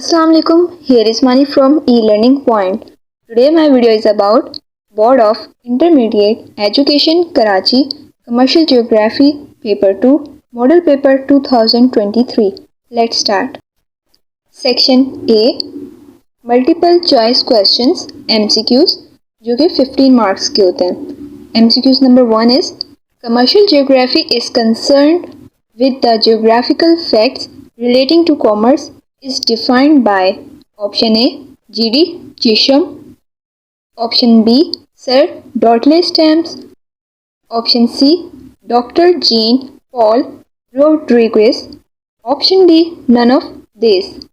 Assalamu alaikum. Here is Mani from eLearning Point. Today my video is about Board of Intermediate Education Karachi Commercial Geography Paper 2 Model Paper 2023. Let's start. Section A Multiple Choice Questions MCQs जो कि 15 marks के होते हैं. MCQs number 1 is Commercial Geography is concerned with the geographical facts relating to commerce is defined by option A G.D. Chisholm, option B Sir Dudley Stamps, option C Dr. Jean Paul Rodriguez, option D none of these.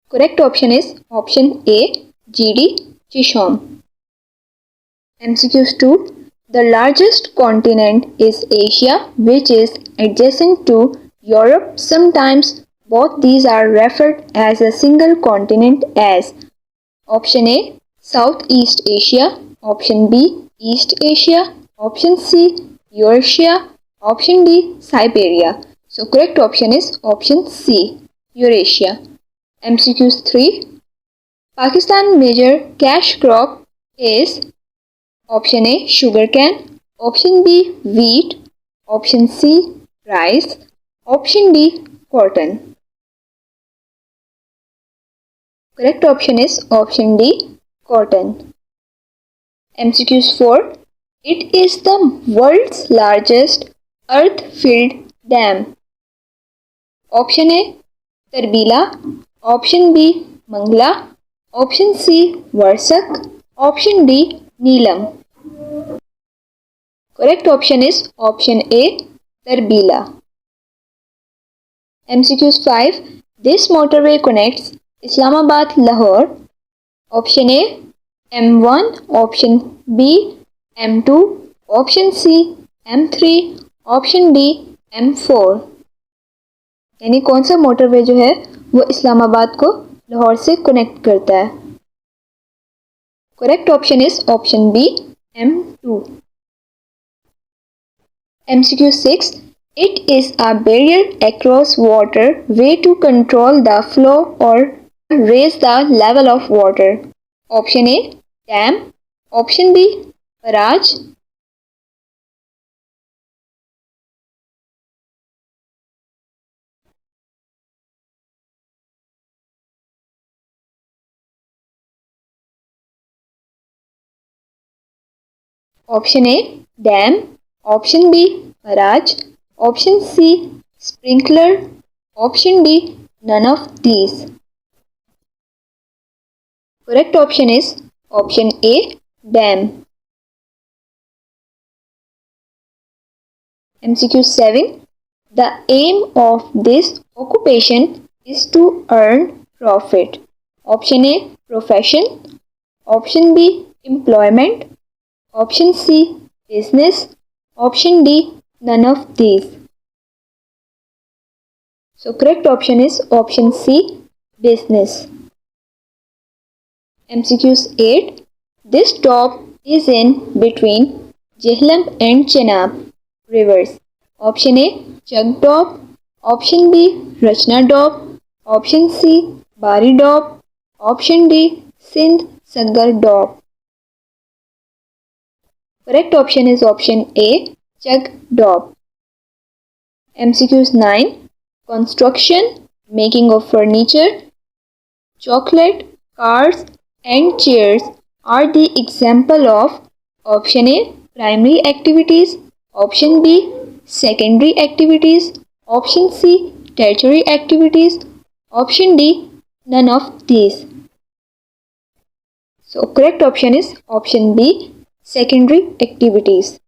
Correct option is option A G.D. Chisholm. MCQs 2 The largest continent is Asia, which is adjacent to Europe. Sometimes both these are referred as a single continent as option A Southeast Asia, option B East Asia, option C Eurasia, option D Siberia. So correct option is option C Eurasia. MCQs 3 Pakistan major cash crop is option A sugarcane, option B wheat, option C rice, option D cotton. Correct option is option D cotton. MCQs 4 It is the world's largest earth-filled dam. Option A Tarbila, option B Mangla, option C Varsak, option D Neelam. Correct option is option A Tarbila. MCQs 5 This motorway connects Islamabad Lahore. Option A M1, option B M2, option C M3, option D M4. यानी कौन सा motorway जो है वो इस्लामाबाद को लाहौर से connect करता है. Correct option is option B M2. MCQ 6 It is a barrier across water way to control the flow or raise the level of water. Option A dam, option B barrage, option A dam, option B barrage, option C sprinkler, option D none of these. Correct option is option A dam. MCQ 7 The aim of this occupation is to earn profit. Option A profession, option B employment, option C business, option D none of these. So correct option is option C business. MCQs 8 This stop is in between Jhelum and Chenab rivers. Option A Chug Dop, option B Rachna Dop, option C Bari Dop, option D Sindh Sagar Dop. Correct option is option A Chug Dop. MCQs 9 Construction, making of furniture, chocolate, cars and chairs are the example of option A primary activities, option B secondary activities, option C tertiary activities, option D none of these. So correct option is option B secondary activities.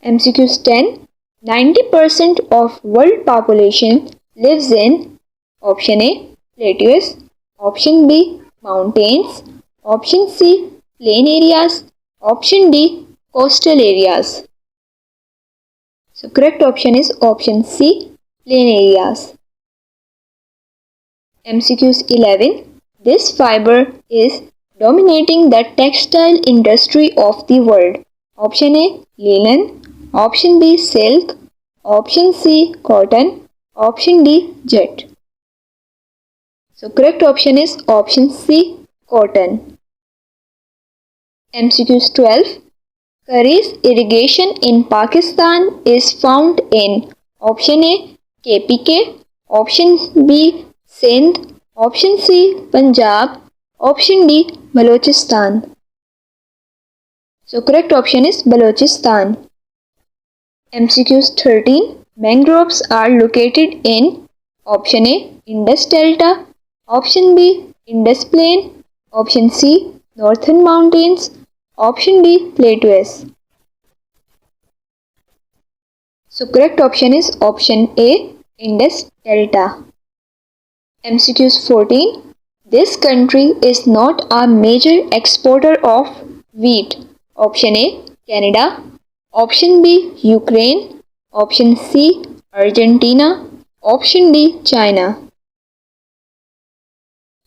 MCQs 10 90% of world population lives in option A plateaus, option B mountains, option C plain areas, option D coastal areas. So correct option is option C plain areas. MCQs 11 This fiber is dominating the textile industry of the world. Option A linen, option B silk, option C cotton, option D jet. So correct option is option C, cotton. MCQs 12. Kharif irrigation in Pakistan is found in option A, KPK, option B, Sindh, option C, Punjab, option D, Balochistan. So correct option is Balochistan. MCQs 13. Mangroves are located in option A, Indus Delta, option B, Indus Plain, option C, Northern Mountains, option D, Plateaus. So correct option is option A, Indus Delta. MCQs 14. This country is not a major exporter of wheat. Option A, Canada, option B, Ukraine, option C, Argentina, option D, China.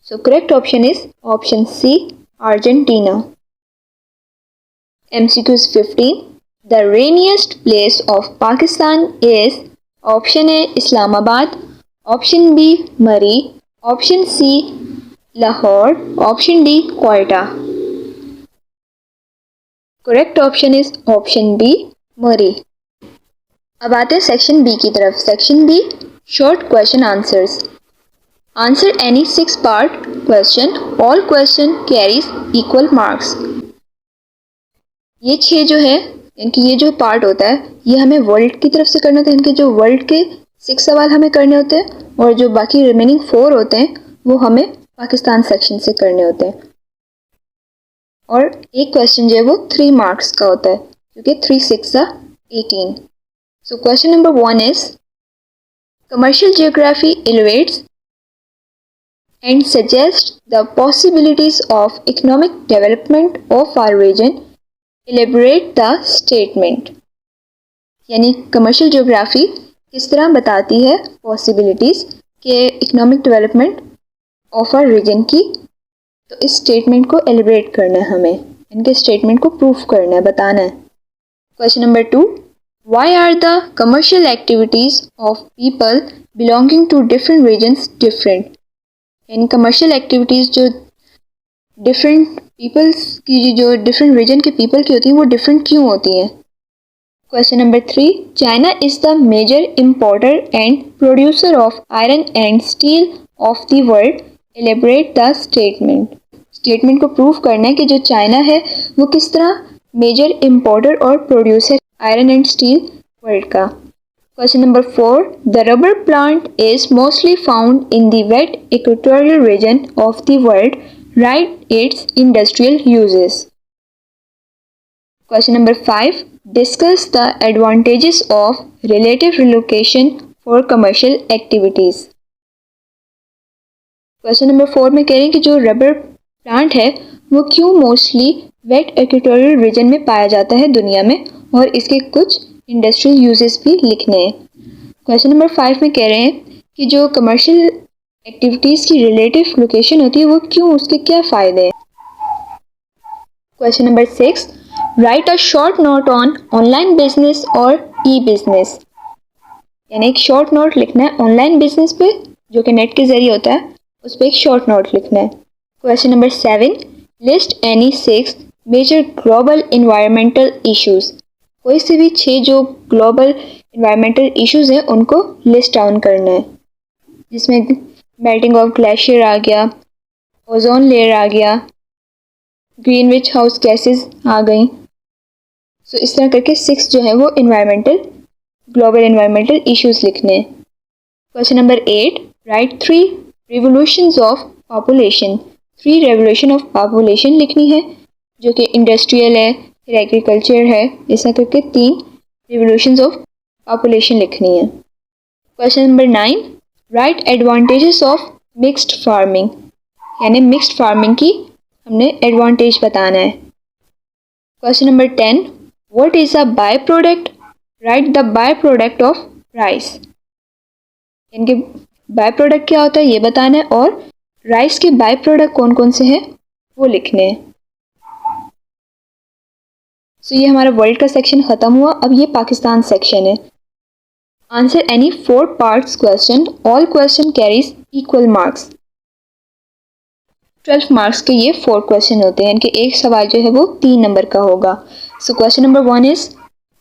So correct option is option C, Argentina. MCQs 15. The rainiest place of Pakistan is option A, Islamabad, option B, Murree, option C, Lahore, option D, Quetta. Correct option is option B, Murree. अब आते हैं section B की तरफ। Section B, short question answers. Answer any 6 part question, all question carries equal marks. ये 6 जो है इनकी ये जो पार्ट होता है ये हमें वर्ल्ड की तरफ से करना होता है। इनके जो वर्ल्ड के 6 सवाल हमें करने होते हैं और जो बाकी रिमेनिंग 4 होते हैं वो हमें पाकिस्तान सेक्शन से करने होते हैं। और एक क्वेश्चन जो है वो 3 मार्क्स का होता है क्योंकि 3 6 18। So question number 1 is commercial geography elucidates and suggest the possibilities of economic development of our region, elaborate the statement. यानी कमर्शियल जियोग्राफी किस तरह बताती है पॉसिबिलिटीज के economic development of our region की। तो इस स्टेटमेंट को एलिब्रेट करना है, हमें इनके स्टेटमेंट को प्रूफ करना है, बताना है। Question number 2, why are the commercial activities of people belonging to different regions different. यानी कमर्शियल एक्टिविटीज जो डिफरेंट पीपल्स की, जो डिफरेंट रीजन के पीपल की होती हैं वो डिफरेंट क्यों होती हैं। Question number 3, China is the major importer and producer of iron and steel of the world, elaborate the statement. Statement को प्रूफ करना है कि जो चाइना है वो किस तरह मेजर इम्पोर्टर और प्रोड्यूसर आयरन एंड स्टील वर्ल्ड का। Question number 4, the rubber plant is mostly found in the wet equatorial region of the world, write its industrial uses. Question number 5, discuss the advantages of relative relocation for commercial activities. Question number 4 में कह रहे हैं कि जो rubber plant है वो क्यों mostly wait equatorial reason में पाया जाता है दुनिया में, और इसके कुछ इंडस्ट्रियल यूजेस भी लिखने हैं। क्वेश्चन नंबर 5 में कह रहे हैं कि जो कमर्शियल एक्टिविटीज़ की रिलेटिव लोकेशन होती है वो क्यों, उसके क्या फ़ायदे हैं। Question number 6, right a short note on online business और ई बिजनेस। यानी एक शॉर्ट नोट लिखना है ऑनलाइन बिजनेस पे जो कि नेट के जरिए होता है, उस पर एक शॉर्ट नोट लिखना है। Question number 7, list any 6 major global environmental issues. कोई से भी 6 जो ग्लोबल इन्वायरमेंटल इश्यूज हैं उनको लिस्ट डाउन करना है, जिसमें मेल्टिंग ऑफ ग्लेशियर आ गया, ओजोन लेयर आ गया, ग्रीनविच हाउस गैसेस आ गई। सो इस तरह करके 6 जो है वो ग्लोबल इन्वायरमेंटल इश्यूज लिखने हैं। Question number 8, right 3 revolutions of population. 3 revolution of population लिखनी है जो कि इंडस्ट्रियल है, फिर एग्रीकल्चर है, इस तरह करके 3 रिवोल्यूशंस ऑफ पॉपुलेशन लिखनी है। Question number 9, right advantages of mixed farming. यानी मिक्स्ड फार्मिंग की हमने एडवांटेज बताना है। Question number 10, what is a by product, right the by product of rice. इनके बाय प्रोडक्ट क्या होता है ये बताना है, और राइस के बाय प्रोडक्ट कौन कौन से हैं वो लिखने हैं। सो ये हमारा वर्ल्ड का सेक्शन खत्म हुआ। अब ये पाकिस्तान सेक्शन है। Answer any 4 parts question, all question carries equal marks. 12 marks के ये 4 क्वेश्चन होते हैं, यानी कि एक सवाल जो है वो 3 नंबर का होगा। So question number 1 is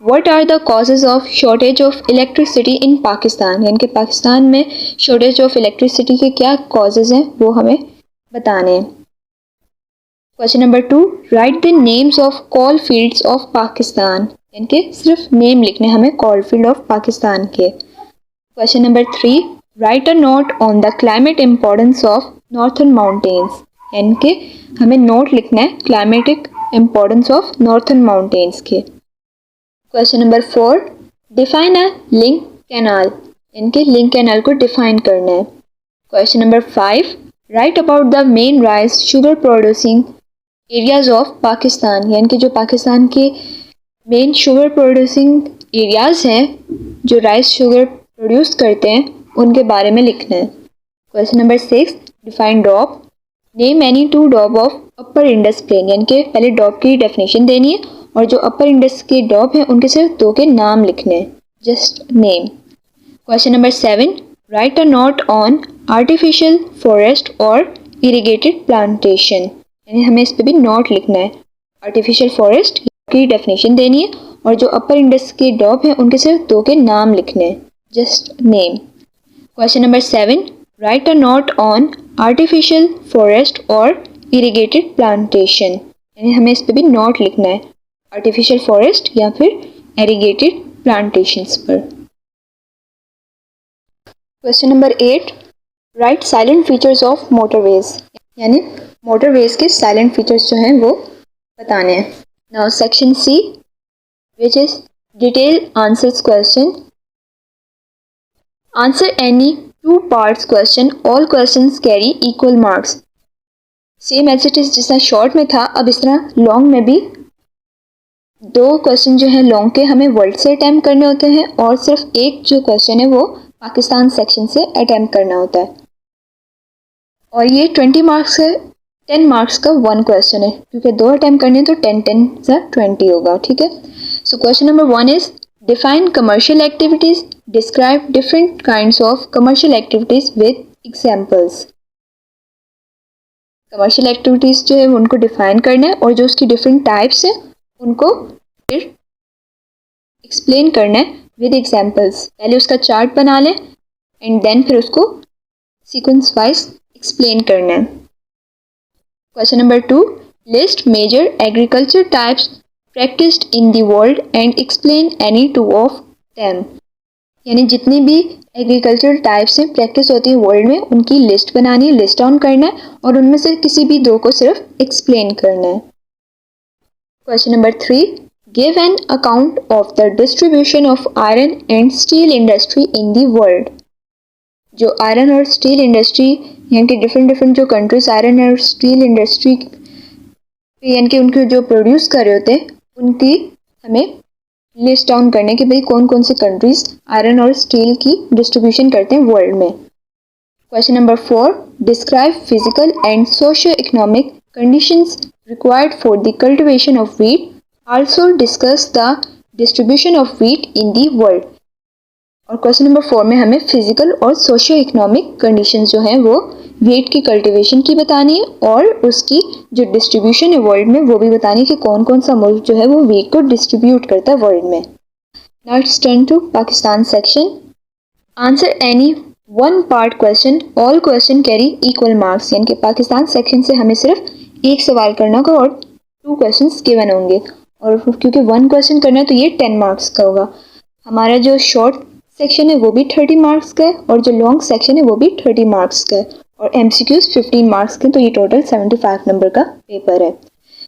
what are the causes of shortage of electricity in Pakistan, यानी कि पाकिस्तान में शॉर्टेज ऑफ इलेक्ट्रिसिटी के क्या कॉजेज हैं वो हमें बताने हैं। Question number 2, right the names of call fields of Pakistan, यानी कि सिर्फ नेम लिखने हमें कॉल फील्ड ऑफ पाकिस्तान के। Question number 3, write a note on the climate importance of northern mountains, यानी कि हमें नोट लिखना है climatic importance of northern mountains के। Question number 4, define a link canal, यानी कि लिंक कैनाल को डिफाइन करना है। Question number 5, write about the main rice sugar producing areas of Pakistan, यानी कि जो पाकिस्तान के मेन शुगर प्रोड्यूसिंग एरियाज हैं जो राइस शुगर प्रोड्यूस करते हैं उनके बारे में लिखना है। Question number 6, define doab, name any 2 doab of upper Indus plain, यानी कि पहले डॉप की डेफिनेशन देनी है और जो अपर इंडस के डॉप हैं उनके सिर्फ 2 के नाम लिखने हैं, just name. Question number 7, right a note on artificial forest और इरिगेटेड प्लांटेशन, यानी हमें इस पर भी नोट लिखना है। आर्टिफिशियल फॉरेस्ट की डेफिनेशन देनी है और जो अपर इंडस के डॉप हैं उनके सिर्फ 2 के नाम लिखने हैं, just name. Question number 7, right a note on artificial forest और इरिगेटेड प्लांटेशन, यानी हमें इस पर भी नोट लिखना है आर्टिफिशियल फॉरेस्ट या फिर इरिगेटेड प्लांटेशंस पर। Question number 8, write salient features of motorways, यानी मोटरवेज के साइलेंट फीचर्स जो हैं वो बताने हैं। Now section C which is detail answers question, answer any 2 parts question, all questions carry equal marks. Same as it is जिस तरह short में था, अब इस तरह लॉन्ग में भी 2 क्वेश्चन जो हैं लॉन्ग के हमें वर्ल्ड से अटैम्प्ट करने होते हैं और सिर्फ एक जो क्वेश्चन है वो पाकिस्तान सेक्शन से अटैम्प्ट करना होता है। और ये 20 मार्क्स है, 10 मार्क्स का 1 क्वेश्चन है, क्योंकि 2 अटैम्प्ट करने तो 10 होगा, ठीक है। So question number 1 is define commercial activities, describe different kinds of commercial activities with examples. Commercial activities जो है उनको डिफाइन करना है और जो उसकी डिफरेंट टाइप्स हैं उनको फिर एक्सप्लेन करना है विद एग्जाम्पल्स। पहले उसका चार्ट बना लें एंड देन फिर उसको सीक्वेंस वाइज एक्सप्लेन करना है। Question number 2, list major agriculture types practised in the world and explain any 2 of them, यानी जितनी भी एग्रीकल्चर टाइप्स हैं प्रैक्टिस होती है वर्ल्ड में उनकी लिस्ट बनानी है, लिस्ट डाउन करना है और उनमें से किसी भी 2 को सिर्फ एक्सप्लेन करना है। Question number 3, give an account of the distribution of iron and steel industry in the world. जो आयरन और स्टील इंडस्ट्री यानी कि डिफरेंट जो कंट्रीज आयरन और स्टील इंडस्ट्री यानी कि उनके जो प्रोड्यूस कर रहे होते हैं उनकी हमें लिस्ट डाउन करने कि भाई कौन कौन से कंट्रीज आयरन और स्टील की डिस्ट्रीब्यूशन करते हैं वर्ल्ड में। Question number 4, describe physical and socio economic conditions required for the cultivation of wheat, also discuss the distribution of wheat in the world. और क्वेश्चन नंबर 4 में हमें फिजिकल और socio economic conditions जो हैं वो व्हीट की cultivation की बतानी है और उसकी जो डिस्ट्रीब्यूशन है वर्ल्ड में वो भी बतानी है कि कौन कौन सा मुल्क जो है वो व्हीट को डिस्ट्रीब्यूट करता है वर्ल्ड में। Now it's turn to Pakistan section, answer any 1 part question, all question carry equal marks, यानी कि पाकिस्तान सेक्शन से हमें सिर्फ एक सवाल करना होगा और 2 क्वेश्चंस गिवन होंगे और क्योंकि 1 क्वेश्चन करना है तो ये 10 मार्क्स का होगा। हमारा जो शॉर्ट सेक्शन है वो भी 30 मार्क्स का है और जो लॉन्ग सेक्शन है वो भी 30 मार्क्स का है और MCQs 15 मार्क्स के, तो ये टोटल 75 नंबर का पेपर है।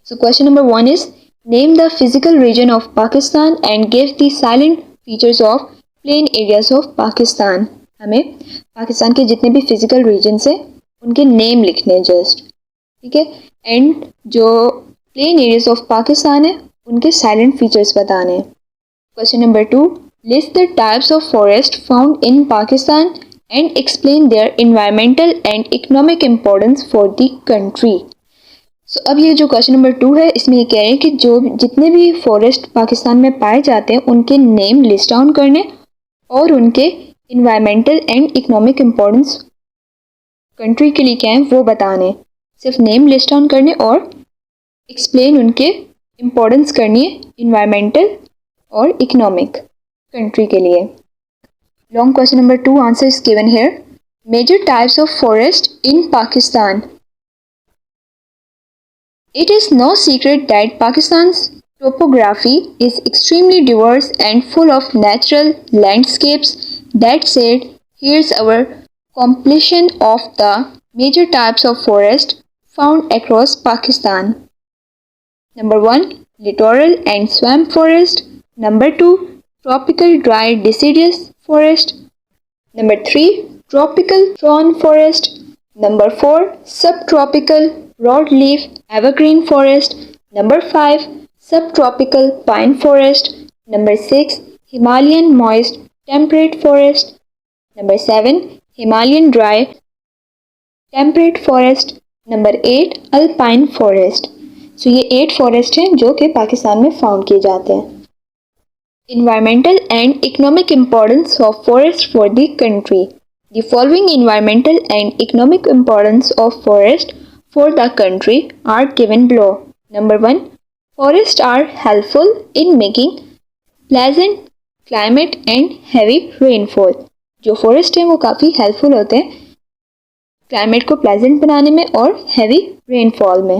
So question number 1 is name the physical region of Pakistan and give the salient features of plain areas of Pakistan. हमें पाकिस्तान के जितने भी फिजिकल रीजन्स हैं उनके नेम लिखने हैं जस्ट, ठीक है, एंड जो प्लेन एरियाज ऑफ पाकिस्तान है उनके साइलेंट फीचर्स बताने हैं। Question number 2, list the types of forest found in Pakistan and explain their environmental and economic importance for the country. So, अब ये जो क्वेश्चन नंबर 2 है इसमें ये कह रहे हैं कि जो जितने भी फॉरेस्ट पाकिस्तान में पाए जाते हैं उनके नेम लिस्ट डाउन करने और उनके environmental and economic importance country के लिए क्या है वो बताने। सिर्फ नेम लिस्ट डाउन करने और एक्सप्लेन उनके इम्पोर्टेंस करनी है इन्वायरमेंटल और इकोनॉमिक कंट्री के लिए। Long question number 2 answer is given here. Major types of forest in Pakistan. It is no secret that Pakistan's topography is extremely diverse and full of natural landscapes. That said, here's our compilation of the major types of forest found across Pakistan. Number 1. Littoral and swamp forest. Number 2. Tropical dry deciduous forest. Number 3. Tropical thorn forest. Number 4. Subtropical broadleaf evergreen forest. Number 5. Subtropical pine forest. Number 6. Himalayan moist temperate forest. Number 7. Himalayan dry temperate forest. Number 8. Alpine forest. So ये 8 forest हैं जो कि पाकिस्तान में found किए जाते हैं। Environmental and economic importance of forest for the country. The following environmental and economic importance of forest for the country are given below. Number 1. Forests are helpful in making pleasant climate and heavy rainfall. जो forest हैं वो काफ़ी helpful होते हैं climate को pleasant बनाने में और heavy rainfall में।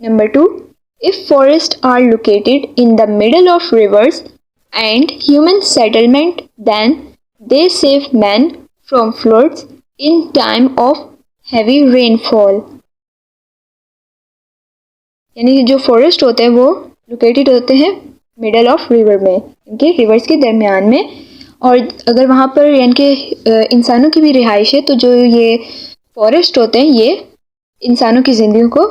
Number 2. If forests are located in the middle of rivers and human settlement, then they save men from floods in time of heavy rainfall. यानी कि जो फॉरेस्ट होते हैं वो लोकेटेड होते हैं मिडल ऑफ रिवर में, इनके रिवर्स के दरमियान में, और अगर वहाँ पर यानी कि इंसानों की भी रिहाइश है तो जो ये फॉरेस्ट होते हैं ये इंसानों की ज़िंदगी को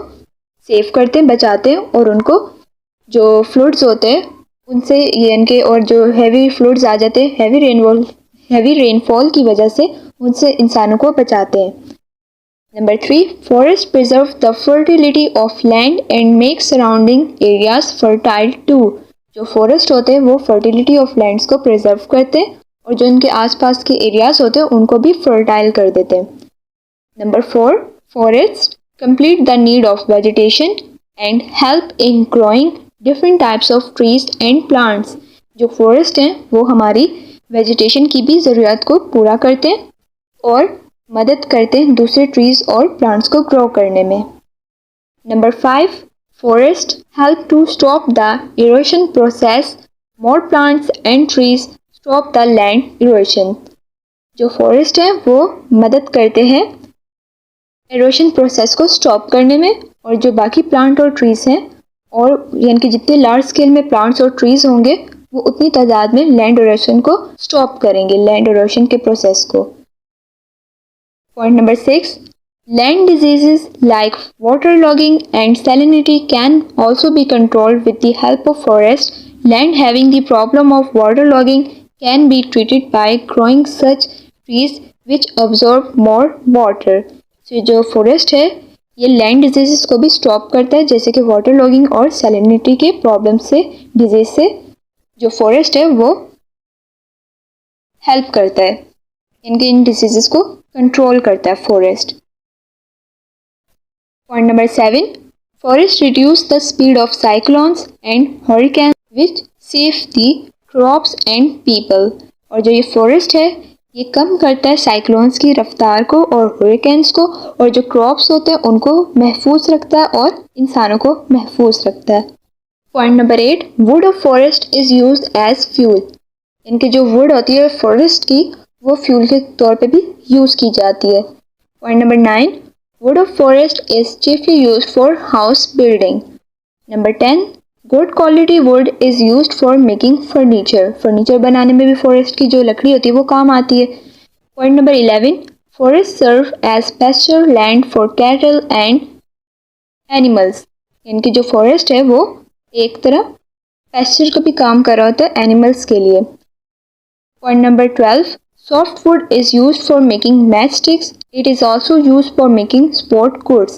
सेव करते हैं, बचाते हैं, और उनको जो फ्लड्स होते हैं उनसे यानी कि और जो हैवी फ्लड्स आ जाते हैं हैवी रेनफॉल की वजह से उनसे इंसानों को बचाते हैं। Number 3. Forests preserve the fertility of land and make surrounding areas fertile too. जो फॉरेस्ट होते हैं वो फर्टिलिटी ऑफ लैंड्स को प्रिजर्व करते हैं और जो उनके आसपास के एरियाज होते हैं उनको भी फर्टाइल कर देते हैं। Number 4. Forests complete the need of vegetation and help in growing different types of trees and plants. जो फॉरेस्ट हैं वो हमारी वेजिटेशन की भी ज़रूरत को पूरा करते हैं और मदद करते हैं दूसरे ट्रीज और प्लांट्स को ग्रो करने में। Number 5. Forests help to stop the erosion process. More plants and trees stop the land erosion. जो फॉरेस्ट हैं वो मदद करते हैं एरोशन प्रोसेस को स्टॉप करने में, और जो बाकी प्लांट और ट्रीज़ हैं और यानी कि जितने लार्ज स्केल में प्लांट्स और ट्रीज़ होंगे वो उतनी तादाद में लैंड इरोशन को स्टॉप करेंगे, लैंड इरोशन के प्रोसेस को। Point number 6. Land diseases like waterlogging and salinity can also be controlled with the help of forests. Land having the problem of waterlogging can be treated by growing such trees which absorb more water. So जो forest है ये land disease को भी stop करता है, जैसे कि water logging और सैलिनिटी के प्रॉब्लम से, डिजीज से जो फॉरेस्ट है वो हेल्प करता है, इन डिजीज़ को कंट्रोल करता है forest. Point number 7. Forest reduce the speed of cyclones and hurricane which save the crops and people. और जो ये फॉरेस्ट है ये कम करता है साइक्लोन्स की रफ्तार को और हरिकेन्स को, और जो क्रॉप्स होते हैं उनको महफूज रखता है और इंसानों को महफूज रखता है। Point number 8. Wood of forest is used as fuel. इनकी जो वुड होती है फॉरेस्ट की वो फ्यूल के तौर पे भी यूज़ की जाती है। Point number 9. Would of forest is chiefly used for house building. Number 10. Good quality would is used for making furniture. Furniture बनाने में भी फॉरेस्ट की जो लकड़ी होती है वो काम आती है। Point number 11. Forest serve as pasture land for cattle and animals. इनकी जो फॉरेस्ट है वो एक तरह पेस्चर का भी काम कर रहा होता है एनिमल्स के लिए। Point number 12. Softwood is used for making matchsticks. It is also used for making sport goods.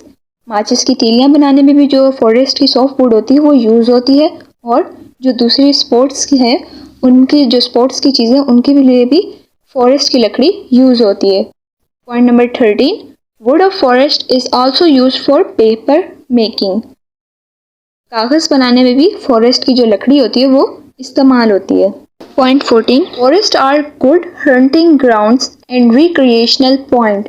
माचिस की तीलियाँ बनाने में भी जो फॉरेस्ट की सॉफ्ट वुड होती है वो यूज़ होती है, और जो दूसरी स्पोर्ट्स की है उनकी जो स्पोर्ट्स की चीज़ें उनके लिए भी फॉरेस्ट की लकड़ी यूज़ होती है। Point number 13. Wood of forest is also used for paper making. कागज बनाने में भी फॉरेस्ट की जो लकड़ी होती है वो इस्तेमाल होती है. Point 14. Forests are good hunting grounds and recreational point.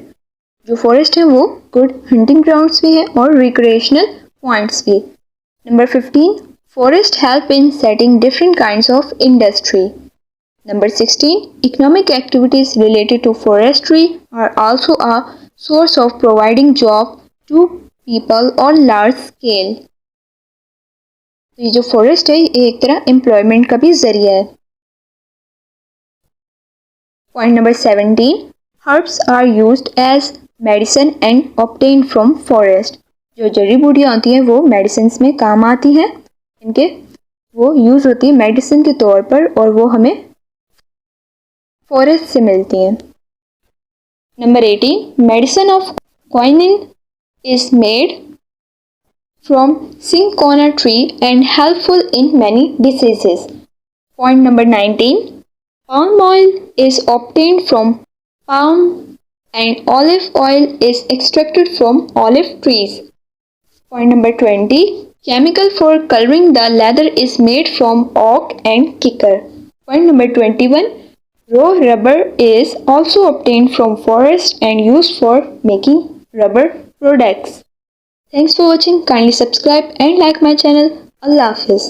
जो फॉरेस्ट है वो गुड हंटिंग ग्राउंड्स भी है और रिक्रिएशनल पॉइंट्स भी. Number 15. Forest help in setting different kinds of industry. Number 16. Economic activities related to forestry are also a source of providing job to people on large scale. तो ये जो forest है ये एक तरह एम्प्लॉयमेंट का भी जरिया है. Point number 17. Herbs are used as medicine and obtain from forest. जो जड़ी बूटियाँ होती हैं वो मेडिसिन में काम आती हैं. इनके वो यूज़ होती है मेडिसिन के तौर पर और वो हमें फॉरेस्ट से मिलती हैं. Number 18. Medicine of quinine is made from cinchona tree and helpful in many diseases. Point number 19. Palm oil is obtained from palm and olive oil is extracted from olive trees. Point number 20. Chemical for coloring the leather is made from oak and kikar. Point number 21. Raw rubber is also obtained from forest and used for making rubber products. Thanks for watching. Kindly subscribe and like my channel. Allah Hafiz.